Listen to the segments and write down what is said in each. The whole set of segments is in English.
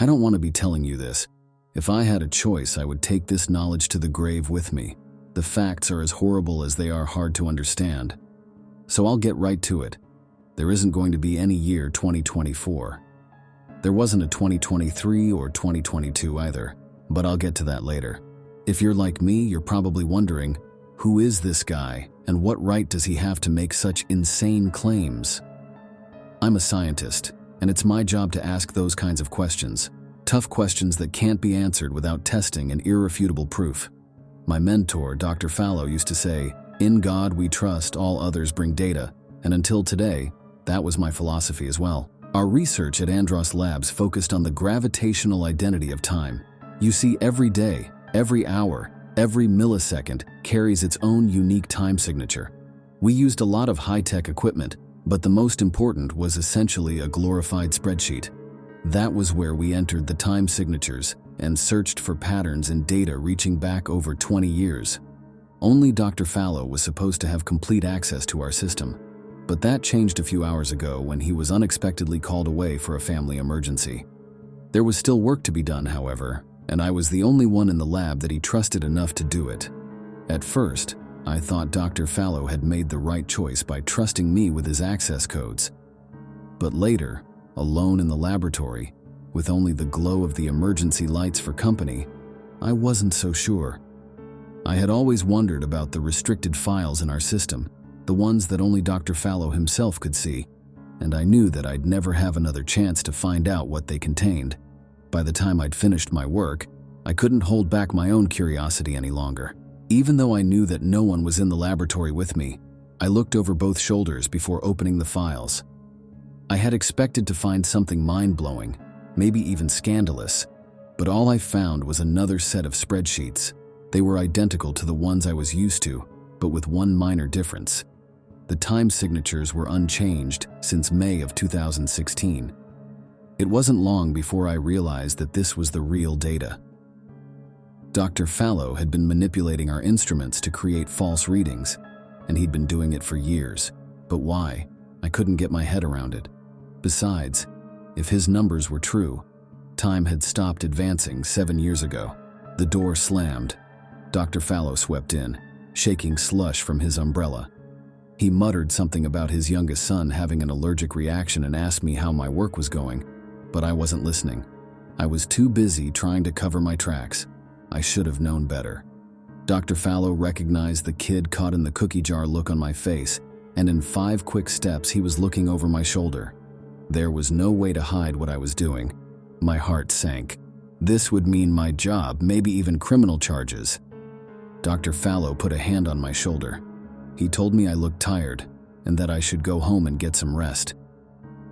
I don't want to be telling you this. If I had a choice, I would take this knowledge to the grave with me. The facts are as horrible as they are hard to understand. So I'll get right to it. There isn't going to be any year 2024. There wasn't a 2023 or 2022 either, but I'll get to that later. If you're like me, you're probably wondering, who is this guy and what right does he have to make such insane claims? I'm a scientist, and it's my job to ask those kinds of questions. Tough questions that can't be answered without testing and irrefutable proof. My mentor, Dr. Fallow, used to say, "In God we trust, all others bring data," and until today, that was my philosophy as well. Our research at Andros Labs focused on the gravitational identity of time. You see, every day, every hour, every millisecond carries its own unique time signature. We used a lot of high-tech equipment, but the most important was essentially a glorified spreadsheet. That was where we entered the time signatures and searched for patterns in data reaching back over 20 years. Only Dr. Fallow was supposed to have complete access to our system, but that changed a few hours ago when he was unexpectedly called away for a family emergency. There was still work to be done, however, and I was the only one in the lab that he trusted enough to do it. At first, I thought Dr. Fallow had made the right choice by trusting me with his access codes. But later, alone in the laboratory, with only the glow of the emergency lights for company, I wasn't so sure. I had always wondered about the restricted files in our system, the ones that only Dr. Fallow himself could see, and I knew that I'd never have another chance to find out what they contained. By the time I'd finished my work, I couldn't hold back my own curiosity any longer. Even though I knew that no one was in the laboratory with me, I looked over both shoulders before opening the files. I had expected to find something mind-blowing, maybe even scandalous, but all I found was another set of spreadsheets. They were identical to the ones I was used to, but with one minor difference. The time signatures were unchanged since May of 2016. It wasn't long before I realized that this was the real data. Dr. Fallow had been manipulating our instruments to create false readings, and he'd been doing it for years. But why? I couldn't get my head around it. Besides, if his numbers were true, time had stopped advancing 7 years ago. The door slammed. Dr. Fallow swept in, shaking slush from his umbrella. He muttered something about his youngest son having an allergic reaction and asked me how my work was going, but I wasn't listening. I was too busy trying to cover my tracks. I should have known better. Dr. Fallow recognized the kid caught in the cookie jar look on my face, and in 5 quick steps he was looking over my shoulder. There was no way to hide what I was doing. My heart sank. This would mean my job, maybe even criminal charges. Dr. Fallow put a hand on my shoulder. He told me I looked tired and that I should go home and get some rest.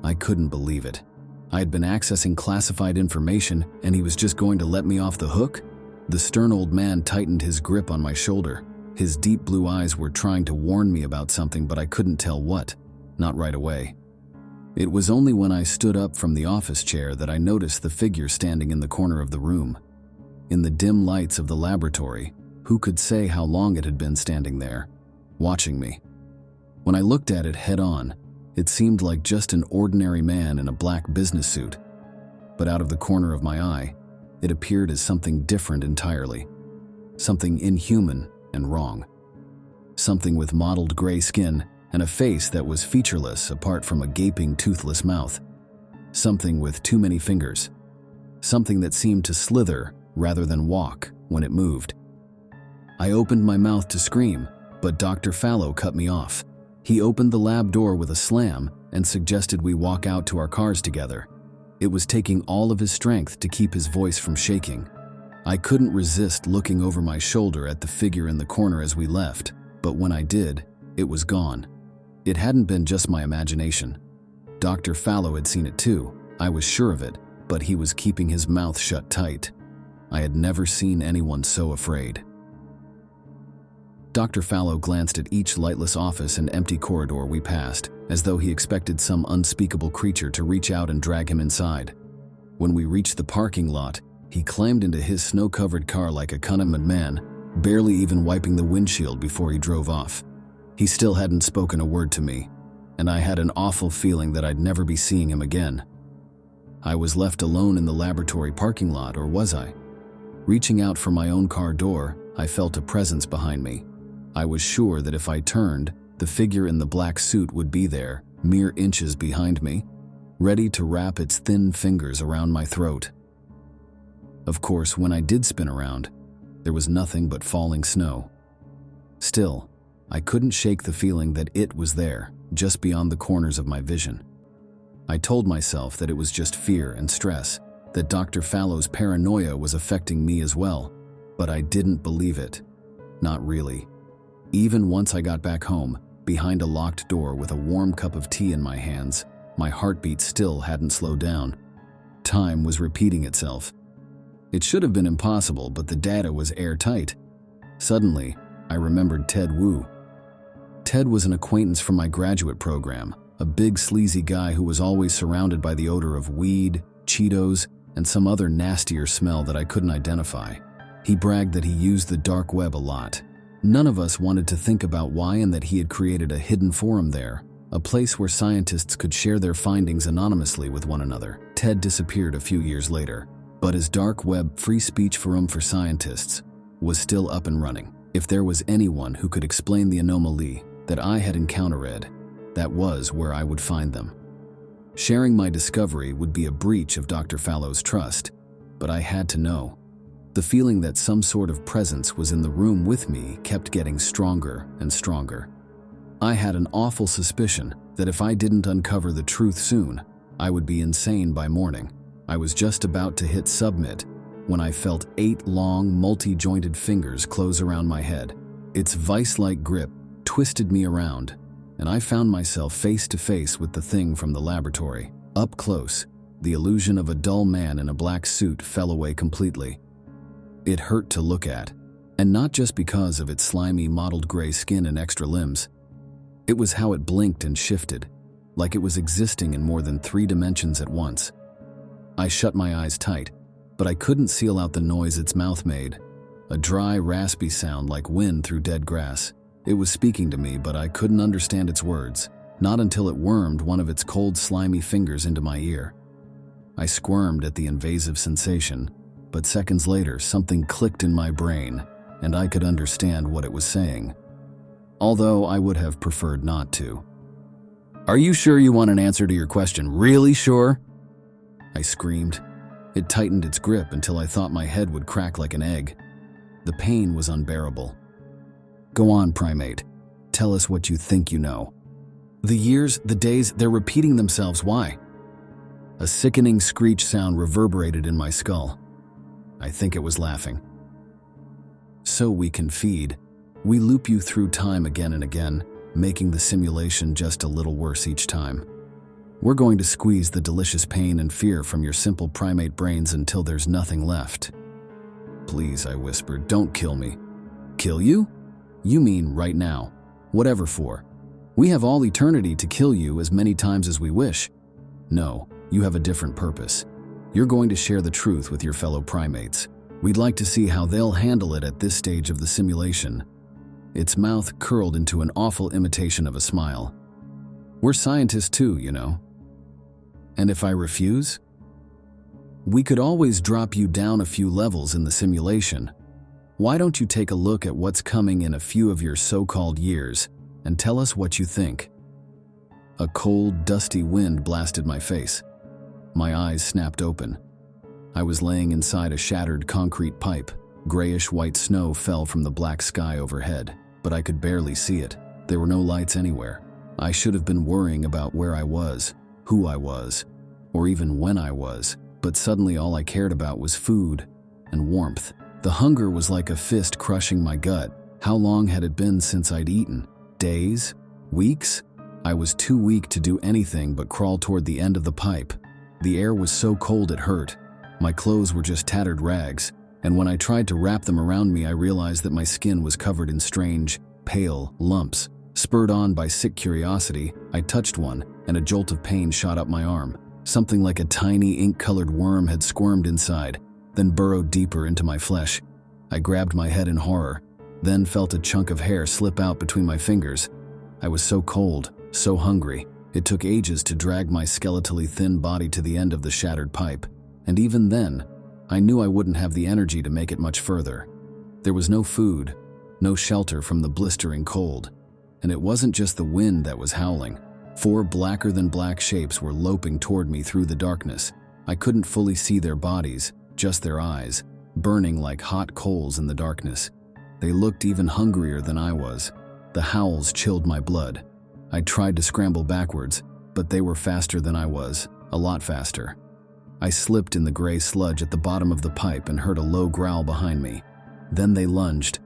I couldn't believe it. I had been accessing classified information and he was just going to let me off the hook? The stern old man tightened his grip on my shoulder. His deep blue eyes were trying to warn me about something, but I couldn't tell what. Not right away. It was only when I stood up from the office chair that I noticed the figure standing in the corner of the room. In the dim lights of the laboratory, who could say how long it had been standing there, watching me? When I looked at it head on, it seemed like just an ordinary man in a black business suit. But out of the corner of my eye, it appeared as something different entirely. Something inhuman and wrong. Something with mottled gray skin and a face that was featureless apart from a gaping, toothless mouth. Something with too many fingers. Something that seemed to slither rather than walk when it moved. I opened my mouth to scream, but Dr. Fallow cut me off. He opened the lab door with a slam and suggested we walk out to our cars together. It was taking all of his strength to keep his voice from shaking. I couldn't resist looking over my shoulder at the figure in the corner as we left, but when I did, it was gone. It hadn't been just my imagination. Dr. Fallow had seen it too, I was sure of it, but he was keeping his mouth shut tight. I had never seen anyone so afraid. Dr. Fallow glanced at each lightless office and empty corridor we passed, as though he expected some unspeakable creature to reach out and drag him inside. When we reached the parking lot, he climbed into his snow-covered car like a consummate man, barely even wiping the windshield before he drove off. He still hadn't spoken a word to me, and I had an awful feeling that I'd never be seeing him again. I was left alone in the laboratory parking lot, or was I? Reaching out for my own car door, I felt a presence behind me. I was sure that if I turned, the figure in the black suit would be there, mere inches behind me, ready to wrap its thin fingers around my throat. Of course, when I did spin around, there was nothing but falling snow. Still, I couldn't shake the feeling that it was there, just beyond the corners of my vision. I told myself that it was just fear and stress, that Dr. Fallow's paranoia was affecting me as well, but I didn't believe it. Not really. Even once I got back home, behind a locked door with a warm cup of tea in my hands, my heartbeat still hadn't slowed down. Time was repeating itself. It should have been impossible, but the data was airtight. Suddenly, I remembered Ted Wu. Ted was an acquaintance from my graduate program, a big sleazy guy who was always surrounded by the odor of weed, Cheetos, and some other nastier smell that I couldn't identify. He bragged that he used the dark web a lot. None of us wanted to think about why, and that he had created a hidden forum there, a place where scientists could share their findings anonymously with one another. Ted disappeared a few years later, but his dark web free speech forum for scientists was still up and running. If there was anyone who could explain the anomaly that I had encountered, that was where I would find them. Sharing my discovery would be a breach of Dr. Fallow's trust, but I had to know. The feeling that some sort of presence was in the room with me kept getting stronger and stronger. I had an awful suspicion that if I didn't uncover the truth soon, I would be insane by morning. I was just about to hit submit when I felt 8 long, multi-jointed fingers close around my head. Its vice-like grip twisted me around, and I found myself face to face with the thing from the laboratory. Up close, the illusion of a dull man in a black suit fell away completely. It hurt to look at, and not just because of its slimy, mottled gray skin and extra limbs. It was how it blinked and shifted, like it was existing in more than 3 dimensions at once. I shut my eyes tight, but I couldn't seal out the noise its mouth made, a dry, raspy sound like wind through dead grass. It was speaking to me, but I couldn't understand its words, not until it wormed one of its cold, slimy fingers into my ear. I squirmed at the invasive sensation, but seconds later something clicked in my brain, and I could understand what it was saying, although I would have preferred not to. "Are you sure you want an answer to your question? Really sure?" I screamed. It tightened its grip until I thought my head would crack like an egg. The pain was unbearable. "Go on, primate. Tell us what you think you know." "The years, the days, they're repeating themselves. Why?" A sickening screech sound reverberated in my skull. I think it was laughing. "So we can feed. We loop you through time again and again, making the simulation just a little worse each time. We're going to squeeze the delicious pain and fear from your simple primate brains until there's nothing left." "Please," I whispered, "don't kill me." "Kill you? You mean right now. Whatever for. We have all eternity to kill you as many times as we wish." "No, you have a different purpose. You're going to share the truth with your fellow primates. We'd like to see how they'll handle it at this stage of the simulation." Its mouth curled into an awful imitation of a smile. "We're scientists too, you know." "And if I refuse?" "We could always drop you down a few levels in the simulation. Why don't you take a look at what's coming in a few of your so-called years and tell us what you think?" A cold, dusty wind blasted my face. My eyes snapped open. I was laying inside a shattered concrete pipe. Grayish-white snow fell from the black sky overhead, but I could barely see it. There were no lights anywhere. I should have been worrying about where I was, who I was, or even when I was, but suddenly all I cared about was food and warmth. The hunger was like a fist crushing my gut. How long had it been since I'd eaten? Days? Weeks? I was too weak to do anything but crawl toward the end of the pipe. The air was so cold it hurt. My clothes were just tattered rags, and when I tried to wrap them around me, I realized that my skin was covered in strange, pale lumps. Spurred on by sick curiosity, I touched one, and a jolt of pain shot up my arm. Something like a tiny ink-colored worm had squirmed inside, then burrowed deeper into my flesh. I grabbed my head in horror, then felt a chunk of hair slip out between my fingers. I was so cold, so hungry. It took ages to drag my skeletally thin body to the end of the shattered pipe, and even then, I knew I wouldn't have the energy to make it much further. There was no food, no shelter from the blistering cold, and it wasn't just the wind that was howling. 4 blacker-than-black shapes were loping toward me through the darkness. I couldn't fully see their bodies, just their eyes, burning like hot coals in the darkness. They looked even hungrier than I was. The howls chilled my blood. I tried to scramble backwards, but they were faster than I was, a lot faster. I slipped in the gray sludge at the bottom of the pipe and heard a low growl behind me. Then they lunged.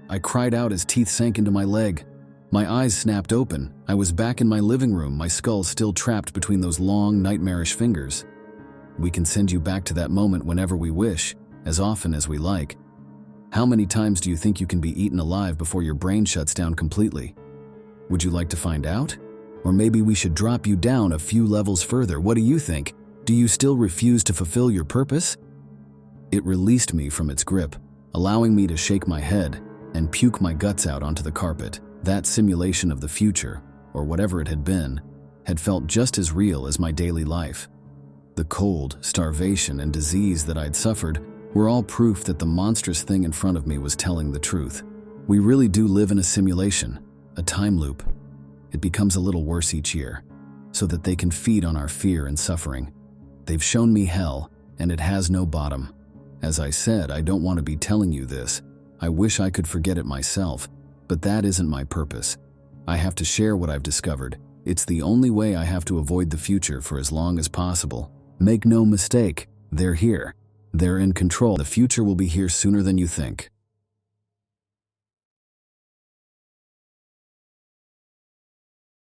I cried out as teeth sank into my leg. My eyes snapped open. I was back in my living room, my skull still trapped between those long, nightmarish fingers. We can send you back to that moment whenever we wish, as often as we like. How many times do you think you can be eaten alive before your brain shuts down completely? Would you like to find out? Or maybe we should drop you down a few levels further. What do you think? Do you still refuse to fulfill your purpose? It released me from its grip, allowing me to shake my head and puke my guts out onto the carpet. That simulation of the future, or whatever it had been, had felt just as real as my daily life. The cold, starvation, and disease that I'd suffered were all proof that the monstrous thing in front of me was telling the truth. We really do live in a simulation, a time loop. It becomes a little worse each year, so that they can feed on our fear and suffering. They've shown me hell, and it has no bottom. As I said, I don't want to be telling you this. I wish I could forget it myself, but that isn't my purpose. I have to share what I've discovered. It's the only way I have to avoid the future for as long as possible. Make no mistake, they're here. They're in control. The future will be here sooner than you think.